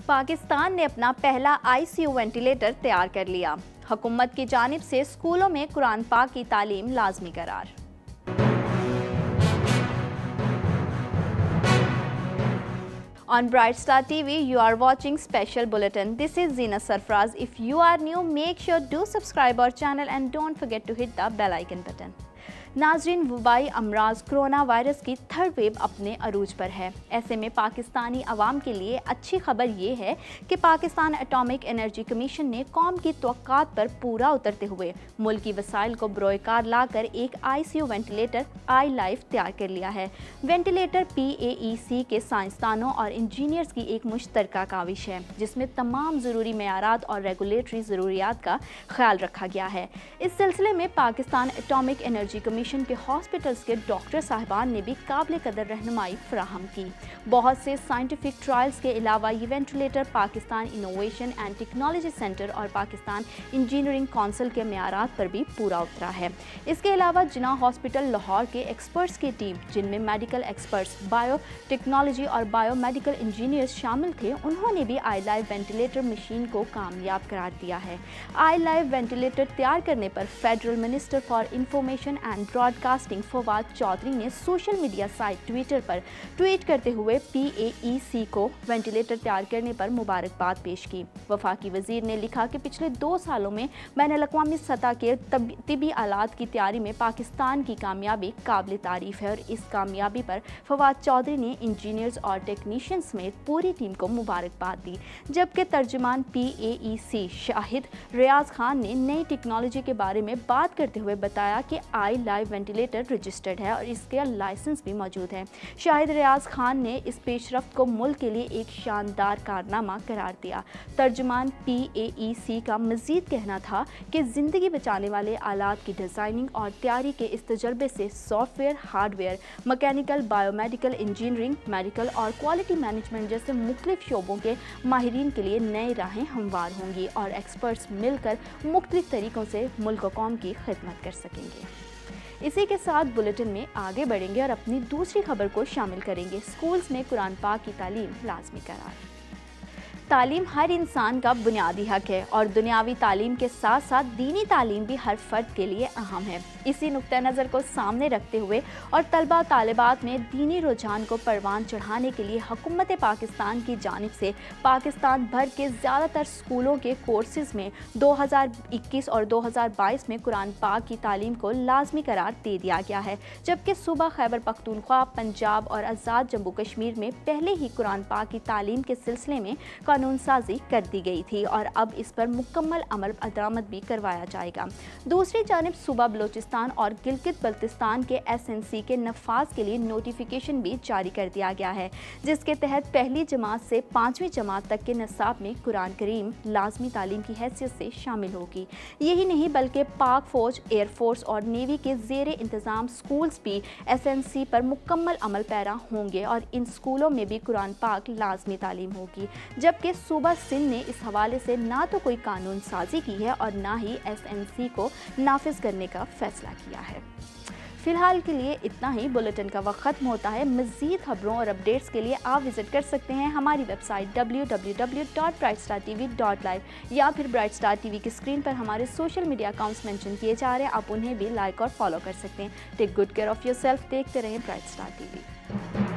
पाकिस्तान ने अपना पहला आईसीयू वेंटिलेटर तैयार कर लिया। हुकूमत की जानिब से स्कूलों में कुरान पाक की तालीम लाजमी करार। On Bright Star TV, you are watching special bulletin. This is Zina Sarfraz. If you are new, make sure to subscribe our channel and don't forget to hit the bell icon button. नाजरीन, वबाई अमराज corona virus की third wave अपने अरूज पर है। ऐसे में पाकिस्तानी अवाम के लिए अच्छी खबर ये है कि पाकिस्तान एटॉमिक एनर्जी कमीशन ने कौम की तवक्कात पर पूरा उतरते हुए मुल्की वसाइल को बरोकार लाकर एक आईसीयू वेंटिलेटर आई लाइफ तैयार कर लिया है। वेंटिलेटर PAEC के साइंसदानों और इंजीनियर्स की एक मुश्तरका काविश है, जिसमें तमाम ज़रूरी मेयारात और रेगुलेटरी ज़रूरियात का ख्याल रखा गया है। इस सिलसिले में पाकिस्तान एटॉमिक एनर्जी कमीशन के हॉस्पिटल्स के डॉक्टर साहिबान ने भी काबिल कदर रहनुमाई फराहम की। बहुत से साइंटिफिक ट्रायल्स के अलावा ये ventilator Pakistan innovation and technology centre और पाकिस्तान इंजीनियरिंग काउंसिल के मेयारात पर भी पूरा उतरा है। इसके अलावा जिना हॉस्पिटल लाहौर के एक्सपर्ट्स की टीम, जिनमें मेडिकल एक्सपर्ट्स, बायो टेक्नोलॉजी और बायोमेडिकल इंजीनियर्स शामिल थे, उन्होंने भी आई लाइव वेंटिलेटर मशीन को कामयाब करार दिया है। आई लाइव वेंटिलेटर तैयार करने पर federal minister for information and broadcasting Fawad Chaudhry ने सोशल मीडिया साइट ट्विटर पर ट्वीट करते हुए PAEC को वेंटिलेटर तैयार करने पर मुबारकबाद पेश की। वफाकी वजीर ने लिखा कि पिछले 2 सालों में बैनुल-अक़वामी सतह के तिबी आलात की तैयारी में पाकिस्तान की कामयाबी काबिल तारीफ है और इस कामयाबी पर फवाद चौधरी ने इंजीनियर्स और टेक्नीशियन समेत पूरी टीम को मुबारकबाद दी। जबकि तर्जुमान PAEC शाहिद रियाज खान ने नई टेक्नोलॉजी के बारे में बात करते हुए बताया कि आई लाइव वेंटिलेटर रजिस्टर्ड है और इसका लाइसेंस भी मौजूद है। शाहिद रियाज खान ने इस पेशरफ्त को मुल्क के लिए एक शानदार कारनामा करार दिया। तर्जुमान PAEC का मजीद कहना था कि ज़िंदगी बचाने वाले आलात की डिज़ाइनिंग और तैयारी के इस तजर्बे से software, hardware, mechanical, biomedical engineering, medical और क्वालिटी मैनेजमेंट जैसे मुख्तलिफ शोबों के माहिरीन के लिए नई राहें हमवार होंगी और एक्सपर्ट्स मिलकर मुख्तलिफ तरीक़ों से मुल्क व कौम की खिदमत कर सकेंगे। इसी के साथ बुलेटिन में आगे बढ़ेंगे और अपनी दूसरी खबर को शामिल करेंगे। स्कूल्स में कुरान पाक की तालीम लाजमी करार। तालीम हर इंसान का बुनियादी हक है और दुनियावी तालीम के साथ साथ दीनी तालीम भी हर फर्द के लिए अहम है। इसी नुक्ता नज़र को सामने रखते हुए और तलबा तालिबात में दीनी रुझान को परवान चढ़ाने के लिए हुकूमत पाकिस्तान की जानिब से पाकिस्तान भर के ज़्यादातर स्कूलों के कोर्सेज़ में 2021 और 2022 में कुरान पाक की तालीम को लाजमी करार दे दिया गया है। जबकि सूबा खैबर पख्तूनख्वा, पंजाब और आज़ाद जम्मू कश्मीर में पहले ही कुरान पाक की तालीम के सिलसिले में कानून साजी कर दी गई थी और अब इस पर मुकम्मल अमल दरामद भी करवाया जाएगा। दूसरी जानिब सूबा बलोचिस्तान और गिलगित बल्तिस्तान के SNC के नफाज के लिए नोटिफिकेशन भी जारी कर दिया गया है, जिसके तहत पहली जमात से 5वीं जमात तक के निसाब में कुरान करीम लाजमी तालीम की हैसियत से शामिल होगी। यही नहीं बल्कि पाक फौज, एयरफोर्स और नेवी के ज़ेरे इंतज़ाम स्कूल्स भी SNC पर मुकम्मल अमल पैरा होंगे और इन स्कूलों में भी कुरान पाक लाजमी तालीम होगी। जबकि सूबा सिंध ने इस हवाले से ना तो कोई कानून साजी की है और ना ही SNC को नाफिज करने का फैसला किया है। फिलहाल के लिए इतना ही। बुलेटिन का वक्त खत्म होता है। मज़ीद खबरों और अपडेट्स के लिए आप विजिट कर सकते हैं हमारी वेबसाइट www.brightstartv.live या फिर ब्राइट स्टार TV की स्क्रीन पर हमारे सोशल मीडिया अकाउंट्स मेंशन किए जा रहे हैं, आप उन्हें भी लाइक और फॉलो कर सकते हैं। Take good care of yourself. देखते रहें ब्राइट स्टार TV।